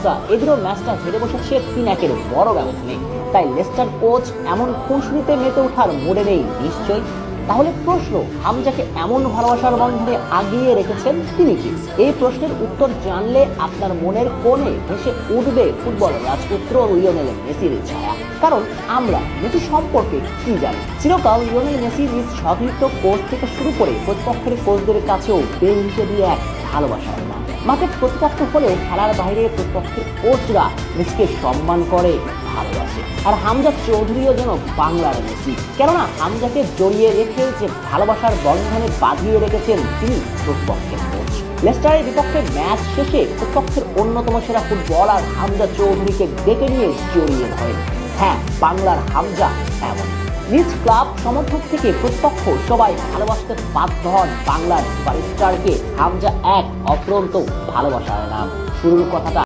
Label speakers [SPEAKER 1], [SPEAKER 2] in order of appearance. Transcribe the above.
[SPEAKER 1] Barca এদিনও ম্যাচটা হেরে বসেছে 3-1 বড় ব্যবধানে। তাই লেস্টার কোচ এমন খুনসুটিতে মেতে ওঠার মোড়ে নেই নিশ্চয়ই। তাহলে প্রশ্ন, হামজাকে এমন ভালোবাসার বন্ধনে আগিয়ে রেখেছেন তিনি কি? এই প্রশ্নের উত্তর জানলে আপনার মনের কোণে ভেসে উঠবে ফুটবল রাজপুত্র লিওনেল মেসির ছায়া। কারণ আমরা মেসি সম্পর্কে কি জানি? চিরকাল লিওনেল মেসি নিজ সতীর্থ কোচ থেকে শুরু করে প্রতিপক্ষের কোচদের কাছেও বেঞ্চে দিয়ে এক ভালোবাসার নাম। মাঠে প্রতিপক্ষ হলেও খেলার বাইরে প্রতিপক্ষের কোচরা মেসিকে সম্মান করে, ভালোবাসে। আর হামজা চৌধুরীও যেন বাংলার মেসি, কেননা হামজাকে জড়িয়ে রেখে যে ভালোবাসার বন্ধনে বাঁধিয়ে রেখেছেন তিনি প্রতিপক্ষের কোচ। লেস্টারের বিপক্ষে ম্যাচ শেষে প্রতিপক্ষের অন্যতম সেরা ফুটবলার হামজা চৌধুরীকে ডেকে নিয়ে জড়িয়ে ধরেন। হ্যাঁ, বাংলার হামজা এমন। নিজ ক্লাব সমর্থক থেকে প্রতিপক্ষ সবাই ভালোবাসতে বাধ্য হন বাংলার সুপারস্টারকে। হামজা এক অফুরন্ত ভালোবাসার নাম। শুরুর কথাটা